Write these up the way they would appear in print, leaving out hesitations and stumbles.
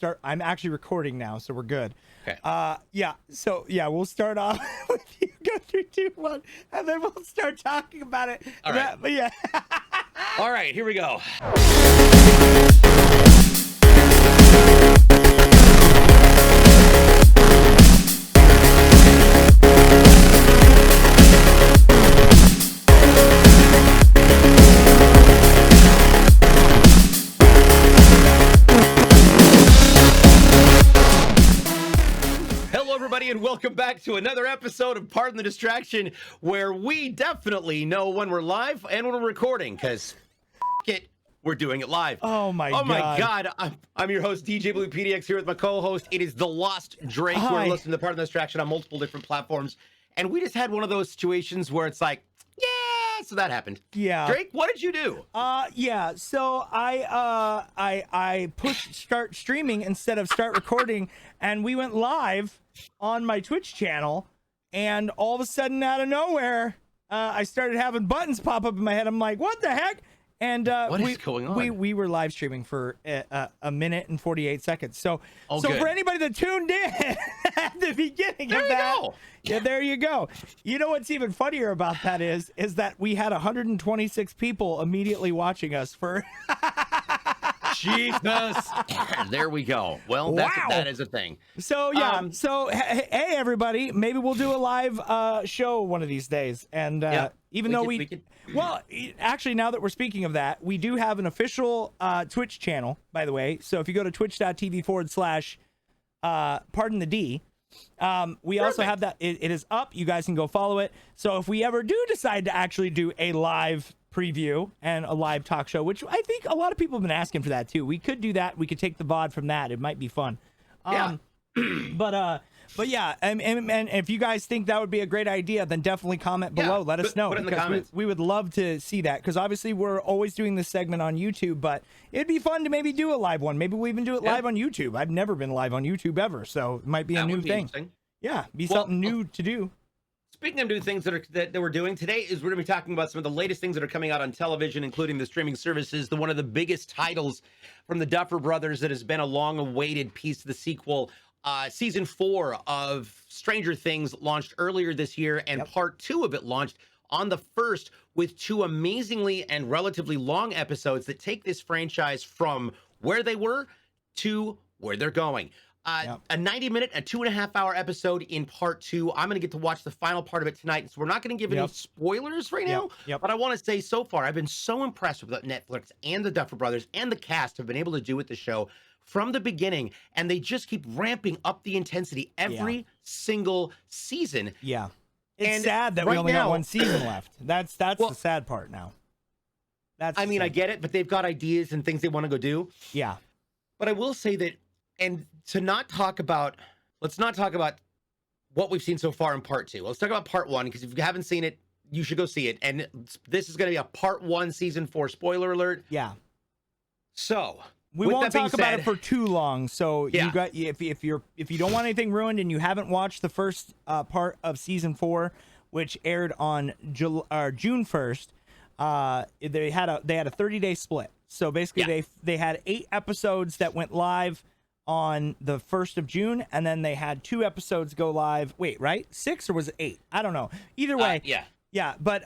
start. I'm actually recording now, so we're good. Okay. Yeah. So yeah, we'll start off with you go 3, 2, 1, and then we'll start talking about it. All right. But yeah. All right, here we go. And welcome back to another episode of Pardon the Distraction, where we definitely know when we're live and when we're recording, because we're doing it live. Oh my God. I'm your host, DJBluePDX, here with my co-host. It is the Lost Drake. Hi. We're listening to Pardon the Distraction on multiple different platforms. And we just had one of those situations where it's like, yeah, so that happened. Yeah. Drake, what did you do? Yeah. So I pushed start streaming instead of start recording, and we went live on my Twitch channel, and all of a sudden, out of nowhere, I started having buttons pop up in my head. I'm like, what the heck? And what is going on? We were live streaming for a minute and 48 seconds. So good. For anybody that tuned in at the beginning of that, yeah, there you go. You know what's even funnier about that is that we had 126 people immediately watching us for. Jesus. There we go. Well, that is a thing. So yeah. Hey everybody, maybe we'll do a live show one of these days. And even though we could... Well, actually, now that we're speaking of that, we do have an official Twitch channel, by the way. So if you go to twitch.tv/pardon the D, we also have that. It is up. You guys can go follow it. So if we ever do decide to actually do a live preview and a live talk show, which I think a lot of people have been asking for that too, we could do that. We could take the VOD from that. It might be fun. But yeah, and if you guys think that would be a great idea, then definitely comment below. Let us know. Put it in the comments. We would love to see that, because obviously we're always doing this segment on YouTube, but it'd be fun to maybe do a live one. Maybe we'll even do it live on YouTube. I've never been live on YouTube ever, so it might be a new thing. Yeah, something new to do. Speaking of new things that we're doing, today is we're going to be talking about some of the latest things that are coming out on television, including the streaming services. One of the biggest titles from the Duffer Brothers that has been a long-awaited piece of the sequel. Season 4 of Stranger Things launched earlier this year, and part 2 of it launched on the 1st, with 2 amazingly and relatively long episodes that take this franchise from where they were to where they're going. A 90-minute, a 2.5-hour episode in part 2. I'm going to get to watch the final part of it tonight, so we're not going to give any spoilers right now. But I want to say, so far, I've been so impressed with what Netflix and the Duffer Brothers and the cast have been able to do with the show from the beginning, and they just keep ramping up the intensity every single season. Yeah. It's sad that we only got one season left. That's the sad part now. I mean, I get it, but they've got ideas and things they want to go do. Yeah. But I will say that, and let's not talk about what we've seen so far in part 2. Let's talk about part 1, because if you haven't seen it, you should go see it. And this is going to be a part 1, season 4, spoiler alert. Yeah. So we won't talk about it for too long. So you got, if you don't want anything ruined and you haven't watched the first part of season 4, which aired on June 1st, they had a 30-day split. So basically they had 8 episodes that went live on the 1st of June, and then they had 2 episodes go live. Wait, right? 6 or was it 8? I don't know. Either way. Yeah, but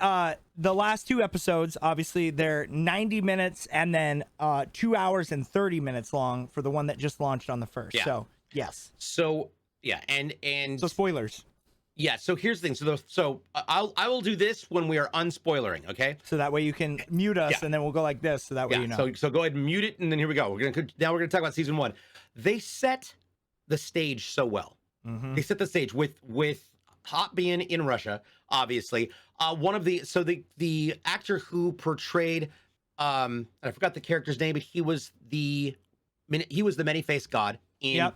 the last 2 episodes, obviously, they're 90 minutes and then 2 hours and 30 minutes long for the one that just launched on the 1st. Yeah. So, yes. So, yeah, and so spoilers. Yeah, so here's the thing. So I will do this when we are unspoilering, okay? So that way you can mute us, and then we'll go like this, so that way you know. So go ahead and mute it, and then here we go. Now we're gonna talk about season 1. They set the stage so well. They set the stage with Hop being in Russia, obviously. One of the actor who portrayed I forgot the character's name, but he was the many-faced god in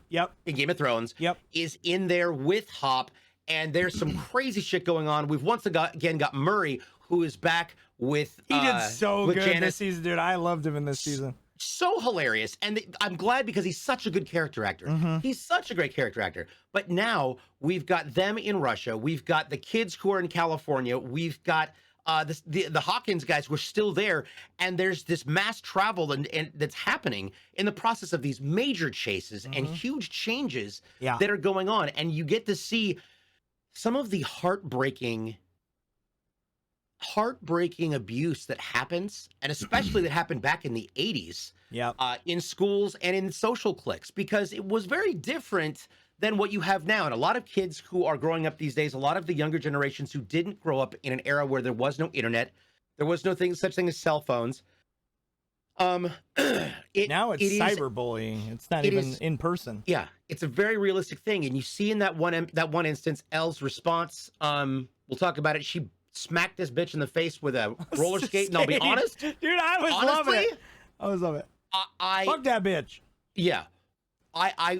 Game of Thrones. Is in there with Hop, and there's some crazy shit going on. We've once again got Murray, who is back with he did so good Janice. This season, dude. I loved him in this season. So hilarious, and I'm glad, because he's such a good character actor. He's such a great character actor. But now we've got them in Russia. We've got the kids who are in California. We've got the Hawkins guys were still there, and there's this mass travel and that's happening in the process of these major chases and huge changes that are going on, and you get to see some of the heartbreaking abuse that happens, and especially that happened back in the 80s in schools and in social cliques, because it was very different than what you have now. And a lot of kids who are growing up these days, a lot of the younger generations who didn't grow up in an era where there was no internet, there was no such thing as cell phones. Now it's cyberbullying. It's not even in person. Yeah, it's a very realistic thing. And you see in that one instance, Elle's response, we'll talk about it. She smacked this bitch in the face with a roller skate. And I'll be honest, dude, I was loving it. I was loving it. Fuck that bitch. Yeah,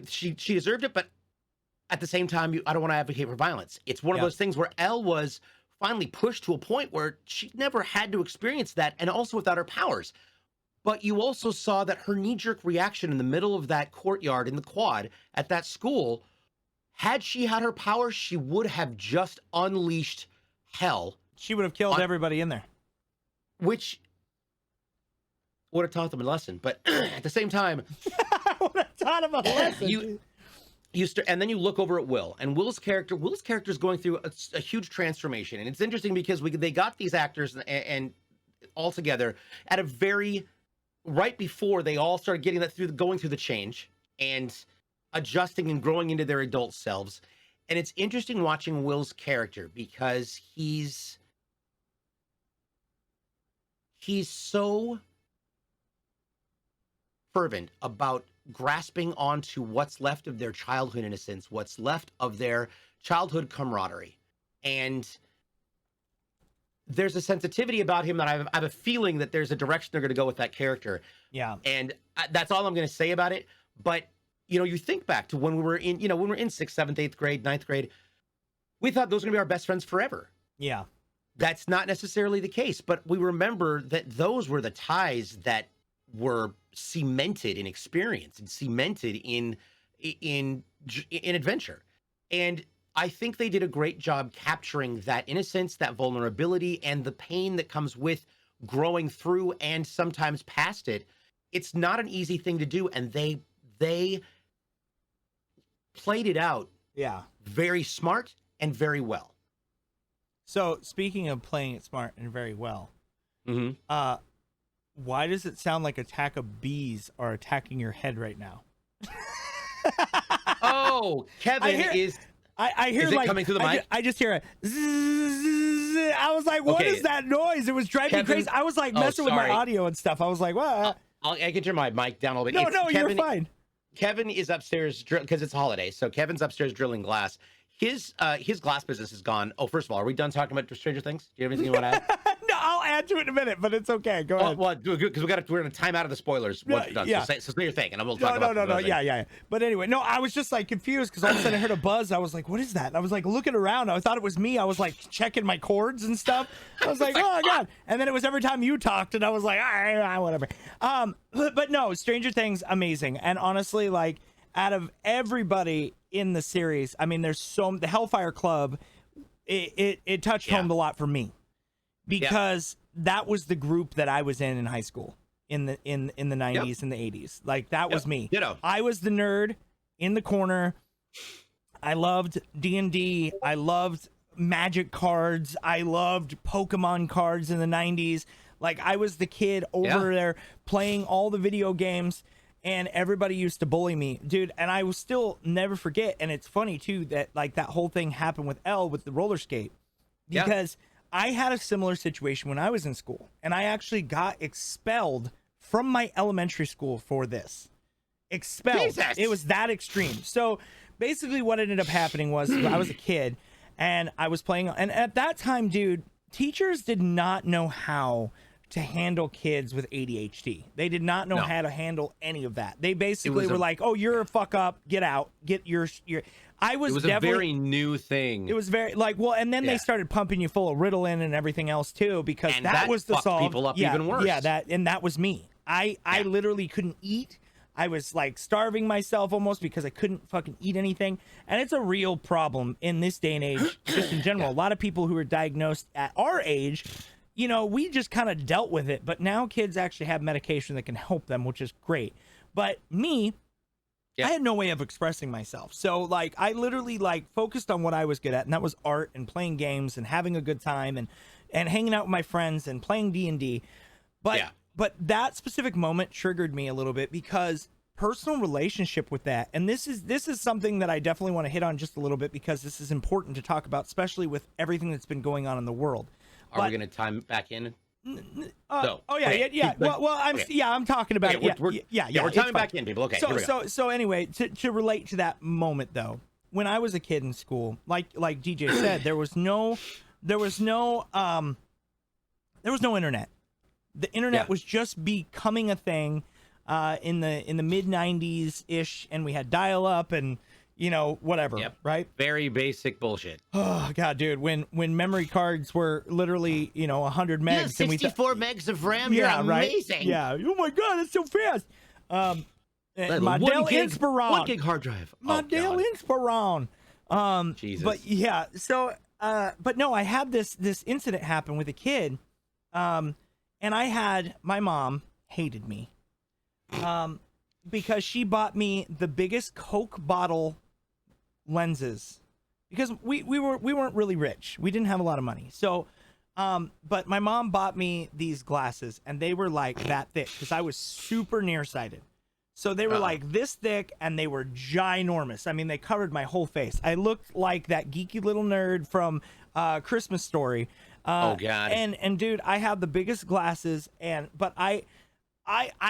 she deserved it, but at the same time, I don't want to advocate for violence. It's one of those things where Elle was finally pushed to a point where she never had to experience that, and also without her powers. But you also saw that her knee-jerk reaction in the middle of that courtyard in the quad at that school, had she had her powers, she would have just unleashed hell. She would have killed everybody in there. Which would have taught them a lesson. But at the same time... would have taught them a lesson. And then you look over at Will, and Will's character is going through a huge transformation. And it's interesting because they got these actors and all together at a very... right before they all started getting going through the change and adjusting and growing into their adult selves. And it's interesting watching Will's character because he's so fervent about grasping onto what's left of their childhood innocence, what's left of their childhood camaraderie. And there's a sensitivity about him that I have a feeling that there's a direction they're going to go with that character. Yeah. And that's all I'm going to say about it. But, you think back to when we were in 6th, 7th, 8th grade, 9th grade, we thought those were going to be our best friends forever. Yeah. That's not necessarily the case, but we remember that those were the ties that were cemented in experience and cemented in adventure. And I think they did a great job capturing that innocence, that vulnerability, and the pain that comes with growing through and sometimes past it. It's not an easy thing to do, and they played it out very smart and very well. So speaking of playing it smart and very well, why does it sound like attack of bees are attacking your head right now? Oh, Kevin I hear is it like coming through the mic? I just hear a zzz. I was like, what is that noise? It was driving me crazy. I was like messing with my audio and stuff. I was like, what? I can turn my mic down a little bit. No, you're fine. Kevin is upstairs because it's holiday, so Kevin's upstairs drilling glass. His glass business is gone. Oh, first of all, are we done talking about Stranger Things? Do you have anything you want to add? No, I'll add to it in a minute, but it's okay. Go ahead. Well, because we're going to time out of the spoilers once we're done. Yeah. So say your thing, and we'll talk about No. Yeah. But anyway, no, I was just like confused because all of a sudden I heard a buzz. I was like, what is that? And I was like looking around. I thought it was me. I was like checking my cords and stuff. I was like, oh, God. And then it was every time you talked, and I was like, all right, whatever. But no, Stranger Things, amazing. And honestly, like, out of everybody in the series, I mean, there's the Hellfire Club, it touched home a lot for me because that was the group that I was in high school in the 90s and the 80s. Like that was me. I was the nerd in the corner. I loved D&D. I loved Magic cards. I loved Pokemon cards in the 90s. Like I was the kid over there playing all the video games. And everybody used to bully me, dude. And I will still never forget. And it's funny, too, that like that whole thing happened with Elle with the roller skate. Because I had a similar situation when I was in school. And I actually got expelled from my elementary school for this. Expelled. Jesus. It was that extreme. So basically what ended up happening was I was a kid and I was playing. And at that time, dude, teachers did not know how to handle kids with ADHD. They did not know how to handle any of that. They basically were like, "Oh, you're a fuck up. Get out. Get your." I was. It was a very new thing. It was very and then they started pumping you full of Ritalin and everything else too, because that was the solve. People up even worse. Yeah, that was me. I literally couldn't eat. I was like starving myself almost because I couldn't fucking eat anything. And it's a real problem in this day and age, just in general. A lot of people who are diagnosed at our age we just kind of dealt with it. But now kids actually have medication that can help them, which is great. But me, I had no way of expressing myself. So like I literally like focused on what I was good at, and that was art and playing games and having a good time and hanging out with my friends and playing D&D. But that specific moment triggered me a little bit because personal relationship with that, and this is something that I definitely want to hit on just a little bit because this is important to talk about, especially with everything that's been going on in the world. Are we going to time back in? Well, I'm talking about it. We're timing back in, people. Okay. So anyway, to relate to that moment though, when I was a kid in school, like DJ said, there was no internet. The internet was just becoming a thing in the mid 90s ish, and we had dial up and whatever, right? Very basic bullshit. Oh god, dude, when memory cards were literally 100 megs, and 64 megs of RAM. You're amazing. Right? Yeah. Oh my god, that's so fast. My Dell Inspiron. 1 gig hard drive. My Dell Inspiron. Jesus. But yeah, so but no, I had this incident happen with a kid, and my mom hated me, because she bought me the biggest Coke bottle lenses, because we weren't really rich. We didn't have a lot of money. So, but my mom bought me these glasses, and they were like that thick because I was super nearsighted. So they were like this thick, and they were ginormous. I mean, they covered my whole face. I looked like that geeky little nerd from Christmas Story. Oh god. And dude, I have the biggest glasses, but I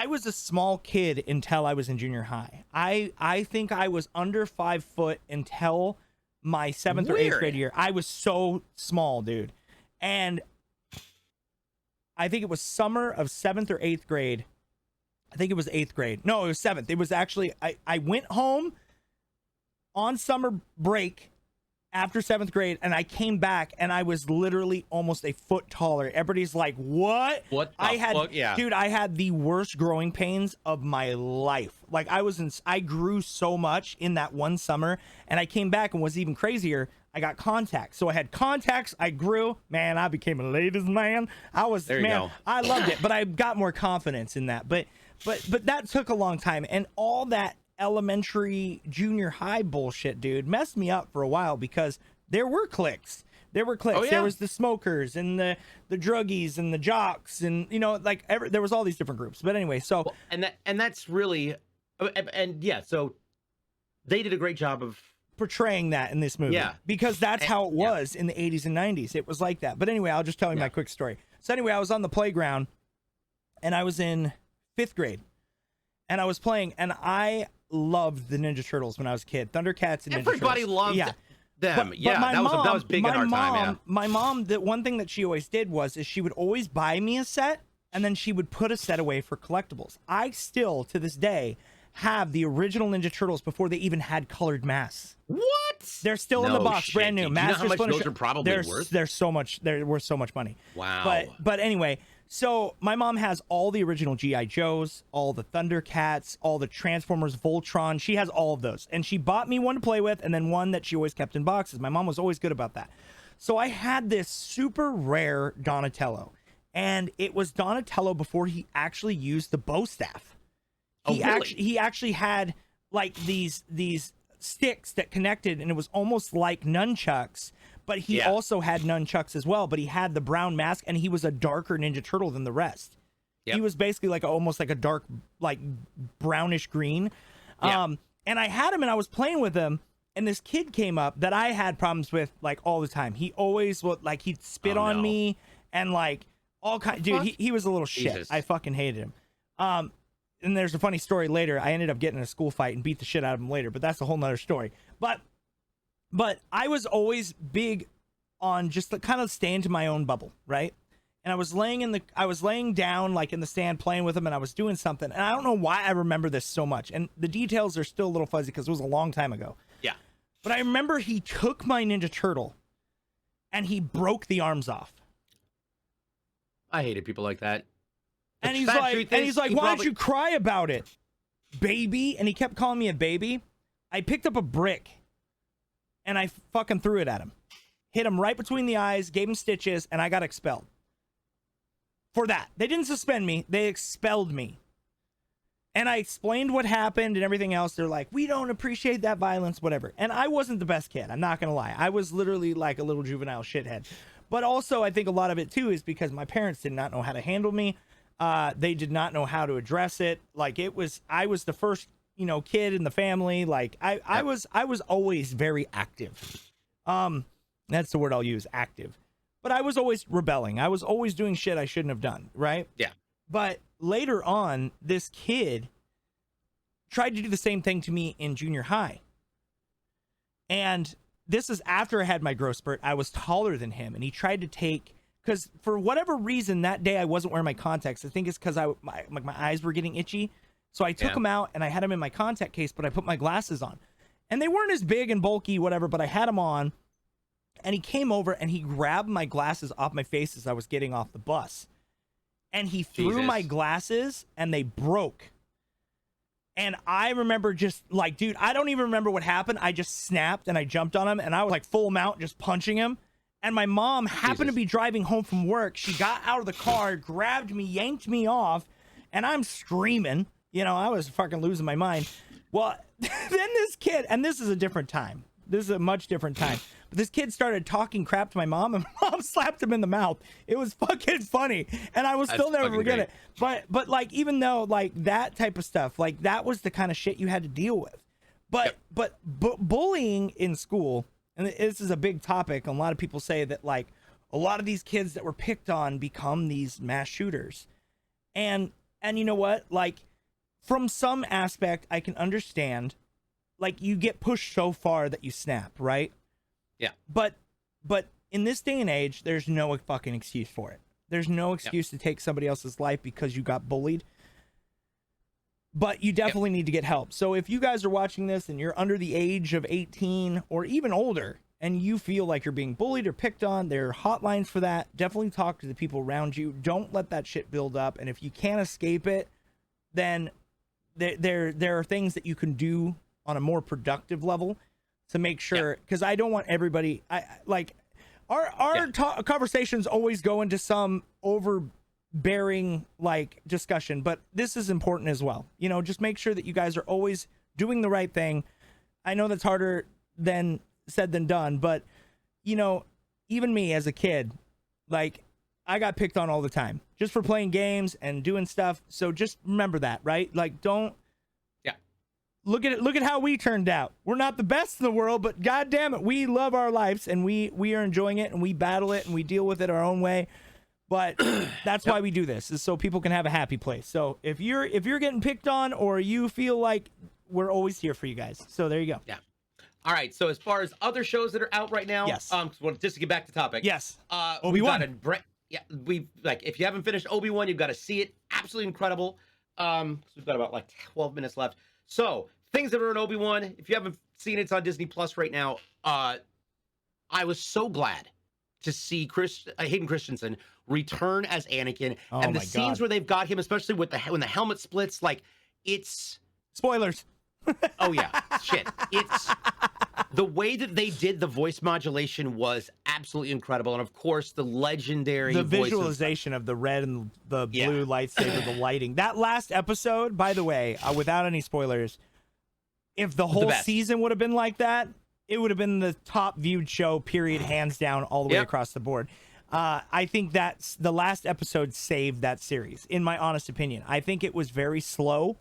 was a small kid until I was in junior high. I think I was under 5 foot until my 7th or 8th grade year. I was so small, dude. And I think it was summer of 7th or 8th grade. I think it was 8th grade. No, it was 7th. It was actually, I went home on summer break after 7th grade, and I came back, and I was literally almost a foot taller. Everybody's like, what? What the fuck? Yeah. Dude, I had the worst growing pains of my life. Like, I grew so much in that one summer, and I came back, and was even crazier. I got contacts. So I had contacts, I grew. Man, I became a ladies' man. I loved it, but I got more confidence in that. But that took a long time, and all that elementary, junior high bullshit, dude, messed me up for a while because there were cliques. Oh, yeah. There was the smokers and the druggies and the jocks, and there was all these different groups. But anyway, so and that's really so they did a great job of portraying that in this movie. Yeah, because that's how it was in the 80s and 90s. It was like that. But anyway, I'll just tell you my quick story. So anyway, I was on the playground, and I was in 5th grade, and I was playing, and I loved the Ninja Turtles when I was a kid. Thundercats and Ninja Everybody Turtles. loved them. But that was big in our time. Yeah. My mom, the one thing that she always did is she would always buy me a set, and then she would put a set away for collectibles. I still, to this day, have the original Ninja Turtles before they even had colored masks. What? They're still in the box, brand new. Do you know how much those are probably worth? They're worth so much money. Wow. But anyway, so my mom has all the original G.I. Joes, all the Thundercats, all the Transformers, Voltron. She has all of those. And she bought me one to play with, and then one that she always kept in boxes. My mom was always good about that. So I had this super rare Donatello. And it was Donatello before he actually used the bow staff. He actually had like these sticks that connected, and it was almost like nunchucks. But he also had nunchucks as well, but he had the brown mask, and he was a darker Ninja Turtle than the rest. Yep. He was basically almost like a dark, like brownish green. And I had him, and I was playing with him, and this kid came up that I had problems with like all the time. He always would he'd spit on me and like all kind. Dude, he was a little shit. Jesus. I fucking hated him. And there's a funny story later. I ended up getting in a school fight and beat the shit out of him later, but that's a whole nother story. But I was always big on just kind of staying to my own bubble, right? And I was laying down like in the stand playing with him, and I was doing something, and I don't know why I remember this so much, and the details are still a little fuzzy because it was a long time ago. Yeah. But I remember he took my Ninja Turtle, and he broke the arms off. I hated people like that. And he's like, why don't you cry about it, baby? And he kept calling me a baby. I picked up a brick, and I fucking threw it at him. Hit him right between the eyes, gave him stitches, and I got expelled. for that. They didn't suspend me. They expelled me. And I explained what happened and everything else. They're like, we don't appreciate that violence, whatever. And I wasn't the best kid. I'm not going to lie. I was literally like a little juvenile shithead. But also, I think a lot of it, too, is because my parents did not know how to handle me. They did not know how to address it. Like, I was the first, kid in the family. Like, I was always very active. That's the word I'll use, active. But I was always rebelling. I was always doing shit I shouldn't have done, right? Yeah. But later on, this kid tried to do the same thing to me in junior high. And this is after I had my growth spurt. I was taller than him, and he tried to take, because for whatever reason that day I wasn't wearing my contacts. I think it's because my eyes were getting itchy. So I took them out and I had them in my contact case, but I put my glasses on. And they weren't as big and bulky, whatever, but I had them on. And he came over and he grabbed my glasses off my face as I was getting off the bus. And he threw my glasses and they broke. And I remember just like, dude, I don't even remember what happened. I just snapped and I jumped on him and I was like full mount just punching him. And my mom happened to be driving home from work. She got out of the car, grabbed me, yanked me off, and I'm screaming. I was fucking losing my mind. Well, then this kid, and this is a different time. This is a much different time. But this kid started talking crap to my mom, and my mom slapped him in the mouth. It was fucking funny, and I will still never forget it. But like, even though like that type of stuff, like that was the kind of shit you had to deal with. But bullying in school, and this is a big topic. A lot of people say that like a lot of these kids that were picked on become these mass shooters, and you know what? Like, from some aspect, I can understand. Like, you get pushed so far that you snap, right? Yeah. But in this day and age, there's no fucking excuse for it. There's no excuse to take somebody else's life because you got bullied. But you definitely need to get help. So if you guys are watching this and you're under the age of 18 or even older and you feel like you're being bullied or picked on, there are hotlines for that. Definitely talk to the people around you. Don't let that shit build up. And if you can't escape it, then there are things that you can do on a more productive level to make sure, because I don't want everybody, our conversations always go into some overbearing like discussion, but this is important as well. Just make sure that you guys are always doing the right thing. I know that's harder than said than done, but even me as a kid, like, I got picked on all the time just for playing games and doing stuff. So just remember that, right? Like, don't look at how we turned out. We're not the best in the world, but god damn it, we love our lives and we are enjoying it and we battle it and we deal with it our own way. But that's why we do this, is so people can have a happy place. So if you're getting picked on or you feel like, we're always here for you guys. So there you go. Yeah. All right. So as far as other shows that are out right now, yes. Just to get back to topic. Yes. Obi-Wan. If you haven't finished Obi-Wan, you've got to see it. Absolutely incredible. We've got about like 12 minutes left. So things that are in Obi-Wan, if you haven't seen it, it's on Disney Plus right now. I was so glad to see Hayden Christensen return as Anakin, and the scenes where they've got him, especially with when the helmet splits, like, it's spoilers. Oh yeah, shit. It's the way that they did the voice modulation was absolutely incredible, and of course the legendary visualization of the red and the blue lightsaber, the lighting. That last episode, by the way, without any spoilers, if the whole season would have been like that, it would have been the top viewed show, period, hands down, all the way across the board. I think that's the last episode saved that series, in my honest opinion. I think it was very slow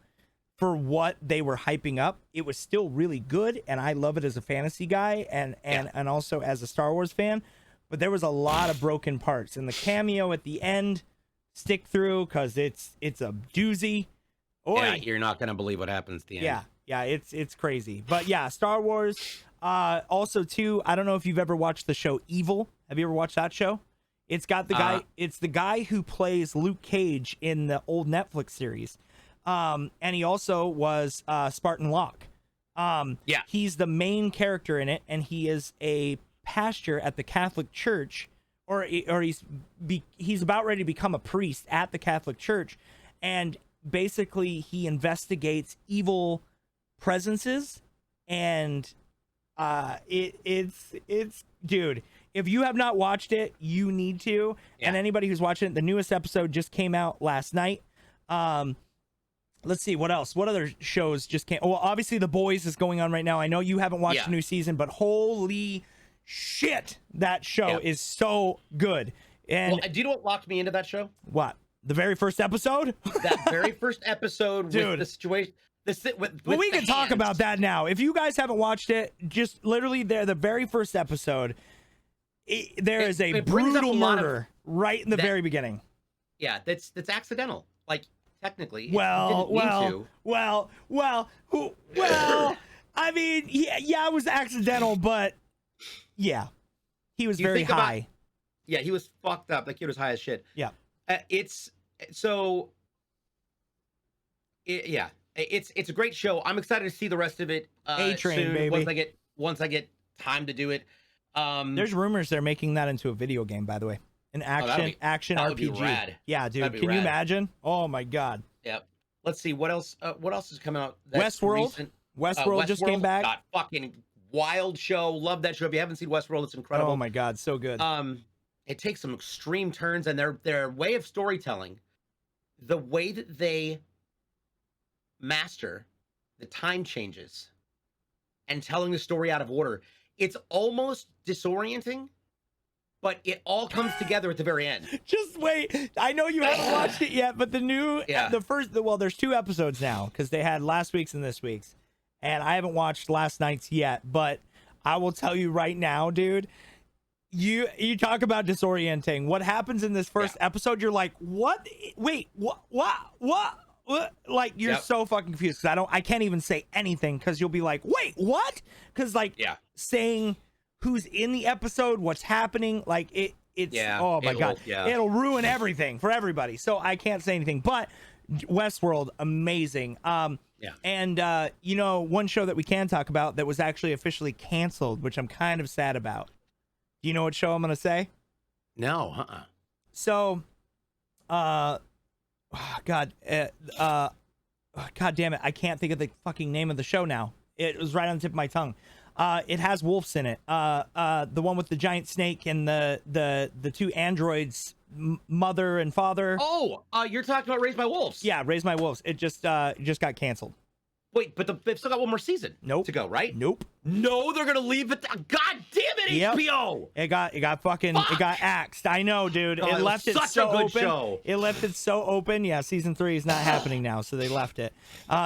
for what they were hyping up. It was still really good, and I love it as a fantasy guy and also as a Star Wars fan. But there was a lot of broken parts, and the cameo at the end stick through because it's a doozy. Yeah, you're not gonna believe what happens at the end. Yeah, it's crazy. But yeah, Star Wars. Also, too, I don't know if you've ever watched the show Evil. Have you ever watched that show? It's got the guy. It's the guy who plays Luke Cage in the old Netflix series. And he also was Spartan Locke. He's the main character in it, and he is a pastor at the Catholic Church, or he's about ready to become a priest at the Catholic Church, and basically he investigates evil presences and It's dude, if you have not watched it, you need to. And anybody who's watching it, the newest episode just came out last night. Let's see what else. What other shows just came? Well, obviously The Boys is going on right now. I know you haven't watched the new season, but holy shit, that show is so good. And do you know what locked me into that show? What? The very first episode? That very first episode, dude. With the situation. Well, we can talk about that now. If you guys haven't watched it, just literally the very first episode, there is a brutal murder right in the very beginning. Yeah, that's accidental. Like, technically. Well, I mean, yeah, it was accidental, but yeah, he was very high. Yeah, he was fucked up. That kid was high as shit. Yeah. It's a great show. I'm excited to see the rest of it. A-Train, soon, baby. Once I get time to do it. There's rumors they're making that into a video game, by the way, an action RPG. Be rad. Yeah, dude. Can you imagine? Oh my god. Yep. Let's see what else. What else is coming out? Westworld. Westworld just came back. God, fucking wild show. Love that show. If you haven't seen Westworld, it's incredible. Oh my god, so good. It takes some extreme turns, and their way of storytelling, the way that they master the time changes and telling the story out of order, it's almost disorienting, but it all comes together at the very end. Just wait. I know you haven't watched it yet, but there's 2 episodes now because they had last week's and this week's, and I haven't watched last night's yet, but I will tell you right now, dude, you talk about disorienting. What happens in this first episode, you're like, what? Wait, what? Like, you're so fucking confused because I can't even say anything because you'll be like, wait, what? Because saying who's in the episode, what's happening, like it's oh my god, it'll ruin everything for everybody. So I can't say anything. But Westworld, amazing. And one show that we can talk about that was actually officially canceled, which I'm kind of sad about. Do you know what show I'm gonna say? No. So, God damn it, I can't think of the fucking name of the show now. It was right on the tip of my tongue. It has wolves in it. The one with the giant snake and the 2 androids, mother and father. Oh, you're talking about Raised by Wolves. Yeah, Raised by Wolves. It just got canceled. Wait, but they've still got one more season. To go, right? Nope. No, they're gonna leave it. God damn it, HBO! It got axed. I know, dude. It left it so open. Show. It left it so open. Yeah, season 3 is not happening now, so they left it.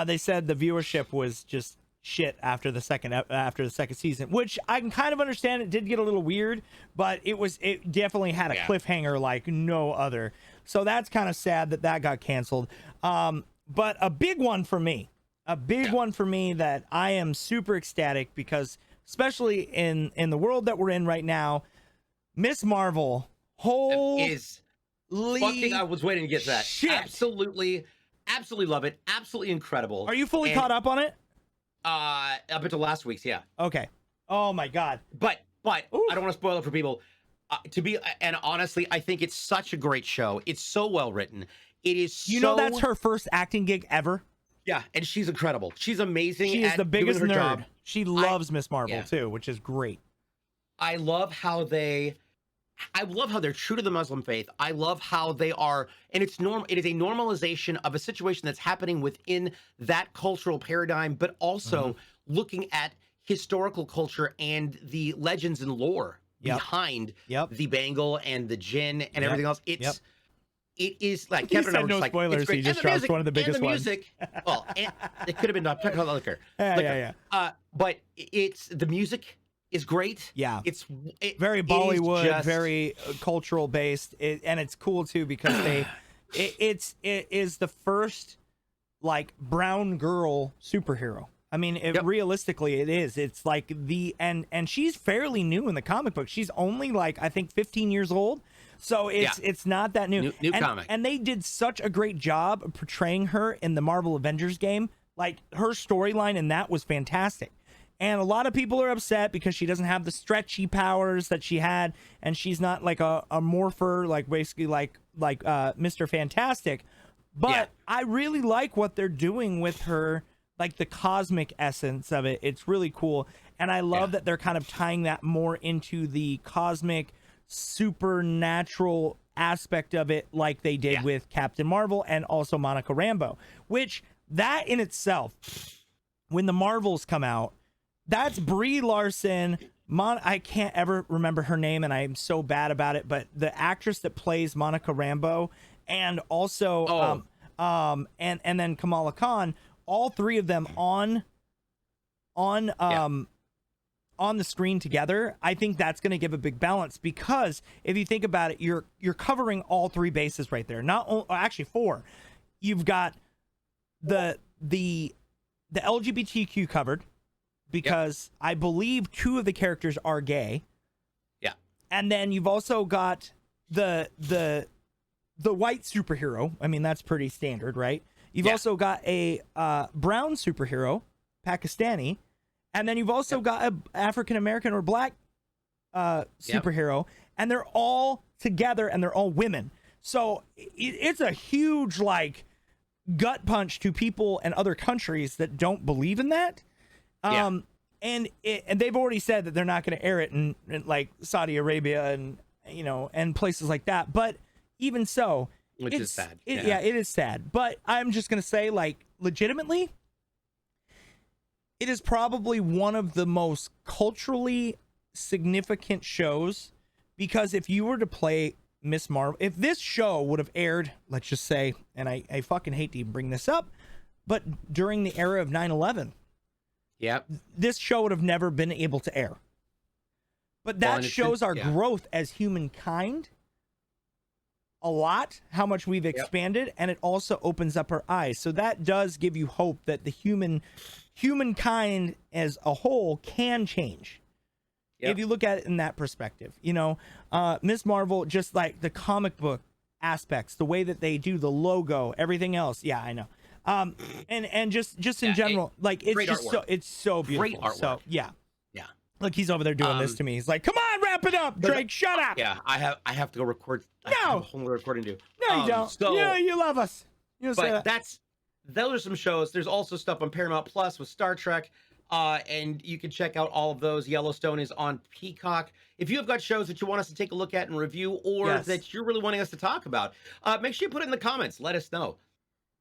They said the viewership was just shit after the second season, which I can kind of understand. It did get a little weird, but it definitely had a cliffhanger like no other. So that's kind of sad that got canceled. But a big one for me. One for me that I am super ecstatic because, especially in the world that we're in right now, Miss Marvel, holy fucking, I was waiting to get that. Shit. Absolutely love it. Absolutely incredible. Are you fully caught up on it? Up until last week's, yeah. Okay. Oh my god. But I don't want to spoil it for people. And honestly, I think it's such a great show. It's so well written. It is. That's her first acting gig ever. Yeah, and she's incredible. She's amazing. She is the biggest nerd. Job. She loves Miss Marvel too, which is great. I love how they're true to the Muslim faith. I love how they are, and it's normal. It is a normalization of a situation that's happening within that cultural paradigm, but also looking at historical culture and the legends and lore behind the bangle and the jinn and everything else. It is like Kevin and I were no spoilers. He just dropped one of the biggest ones. Well, it could have been talking about liquor. But it's the music is great. Yeah, it's very Bollywood, very cultural based, and it's cool too because it is the first like brown girl superhero. I mean, realistically, it is. It's like and she's fairly new in the comic book. She's only like I think 15 years old. So it's not that new. New comic. And they did such a great job of portraying her in the Marvel Avengers game. Like, her storyline in that was fantastic. And a lot of people are upset because she doesn't have the stretchy powers that she had, and she's not like a morpher, like basically like Mr. Fantastic. But I really like what they're doing with her like the cosmic essence of it. It's really cool. And I love that they're kind of tying that more into the cosmic supernatural aspect of it, like they did with Captain Marvel and also Monica Rambeau, which that in itself, when the Marvels come out, that's Brie Larson. I can't ever remember her name, and I'm so bad about it, but the actress that plays Monica Rambeau, and also and then Kamala Khan, all three of them on the screen together, I think that's going to give a big balance, because if you think about it, you're covering all three bases right there. Actually four. You've got the LGBTQ covered, because I believe two of the characters are gay. Yeah. And then you've also got the white superhero. I mean, that's pretty standard, right? You've also got a brown superhero, Pakistani, and then you've also got an African American or black superhero, and they're all together and they're all women. So it's a huge like gut punch to people and other countries that don't believe in that. And they've already said that they're not going to air it in like Saudi Arabia and and places like that. But even so, which is sad. It is sad. But I'm just going to say, like, legitimately, it is probably one of the most culturally significant shows, because if you were to play Miss Marvel, if this show would have aired, let's just say, and I fucking hate to even bring this up, but during the era of 9/11, this show would have never been able to air. But that shows our growth as humankind a lot, how much we've expanded, and it also opens up our eyes. So that does give you hope that the humankind as a whole can change. If you look at it in that perspective, Miss Marvel, just like the comic book aspects, the way that they do the logo, everything else. Yeah, I know. And just in general, like it's just artwork. It's so beautiful. Great artwork. So yeah. Look, he's over there doing this to me. He's like, "Come on, wrap it up, Drake. Shut up." Yeah, I have to go record. I have a whole other recording to do. No, you don't. So, you love us. But those are some shows. There's also stuff on Paramount Plus with Star Trek, and you can check out all of those. Yellowstone is on Peacock. If you have got shows that you want us to take a look at and review, or that you're really wanting us to talk about, make sure you put it in the comments. Let us know.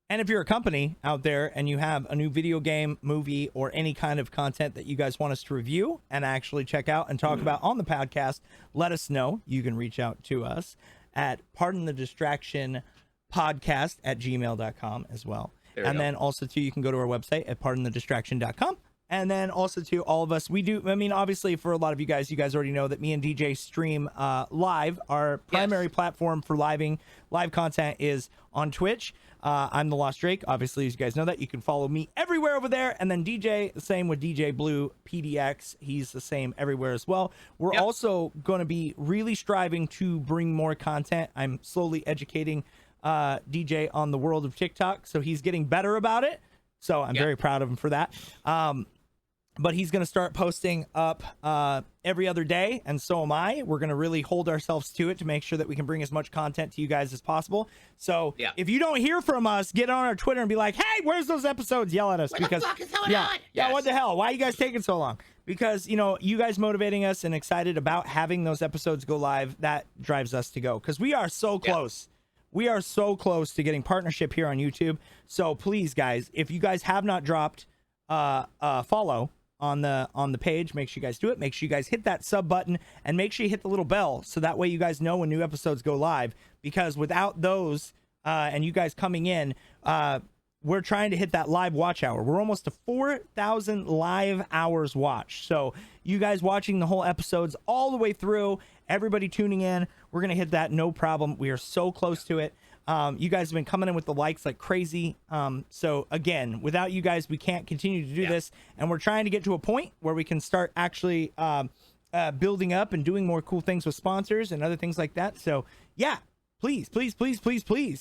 And if you're a company out there and you have a new video game, movie, or any kind of content that you guys want us to review and actually check out and talk about on the podcast, let us know. You can reach out to us at pardonthedistractionpodcast@gmail.com as well. And then also, too, you can go to our website at pardonthedistraction.com. And then also, to all of us, we do, I mean, obviously, for a lot of you guys already know that me and DJ stream live. Our primary platform for live content is on Twitch. I'm the Lost Drake. Obviously, as you guys know that. You can follow me everywhere over there. And then DJ, the same with DJBluePDX. He's the same everywhere as well. We're also going to be really striving to bring more content. I'm slowly educating DJ on the world of TikTok, so he's getting better about it. So I'm very proud of him for that. But he's going to start posting up every other day, and so am I. We're going to really hold ourselves to it to make sure that we can bring as much content to you guys as possible. So if you don't hear from us, get on our Twitter and be like, "Hey, where's those episodes?" Yell at us. What because the fuck is going on? Yeah, what the hell? Why are you guys taking so long? Because, you guys motivating us and excited about having those episodes go live, that drives us to go, because we are so close. We are so close to getting partnership here on YouTube. So please, guys, if you guys have not dropped follow on the page, make sure you guys do it. Make sure you guys hit that sub button, and make sure you hit the little bell, so that way you guys know when new episodes go live. Because without those and you guys coming in, we're trying to hit that live watch hour. We're almost to 4,000 live hours watched. So you guys watching the whole episodes all the way through, everybody tuning in, we're gonna hit that, no problem. We are so close to it. You guys have been coming in with the likes like crazy. So again, without you guys, we can't continue to do this. And we're trying to get to a point where we can start actually building up and doing more cool things with sponsors and other things like that. So yeah, please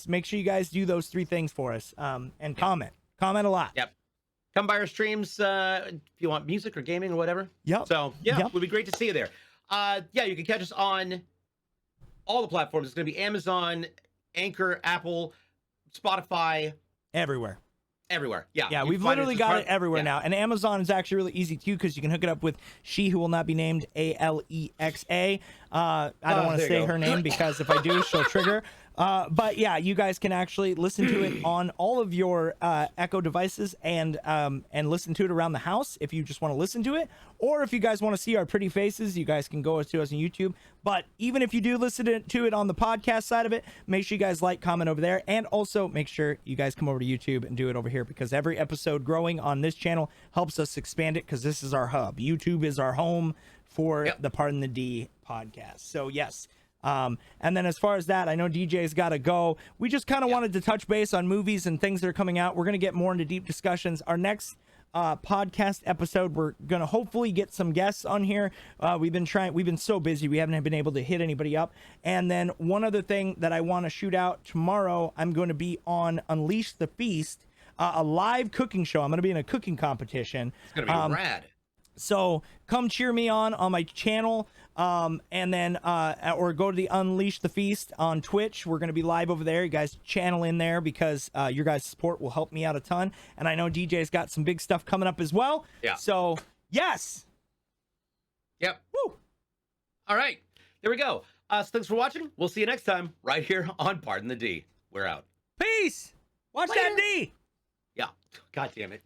make sure you guys do those 3 things for us. And comment a lot. Come by our streams if you want music or gaming or whatever. So it would be great to see you there. You can catch us on all the platforms. It's going to be Amazon, Anchor, Apple, Spotify, everywhere. Everywhere. Yeah. Yeah, You we've find literally just got hard- it everywhere yeah. now. And Amazon is actually really easy too because you can hook it up with She Who Will Not Be Named, Alexa. I don't want to there you say go. her name because if I do, she'll trigger. But yeah, you guys can actually listen to it on all of your Echo devices and listen to it around the house if you just want to listen to it. Or if you guys want to see our pretty faces, you guys can go to us on YouTube. But even if you do listen to it on the podcast side of it, make sure you guys like, comment over there. And also make sure you guys come over to YouTube and do it over here because every episode growing on this channel helps us expand it because this is our hub. YouTube is our home for the Pardon the D podcast. So yes. And then as far as that, I know DJ's got to go. We just kind of wanted to touch base on movies and things that are coming out. We're going to get more into deep discussions. Our next podcast episode, we're going to hopefully get some guests on here. We've been so busy. We haven't been able to hit anybody up. And then one other thing that I want to shoot out tomorrow, I'm going to be on Unleash the Feast, a live cooking show. I'm going to be in a cooking competition. It's going to be rad. So come cheer me on my channel, and then or go to the Unleash the Feast on Twitch. We're going to be live over there. You guys channel in there because your guys' support will help me out a ton. And I know DJ's got some big stuff coming up as well. Yeah. So yes. Yep. Woo. All right. There we go. So thanks for watching. We'll see you next time right here on Pardon the D. We're out. Peace. Watch Later. that D. Yeah. God damn it.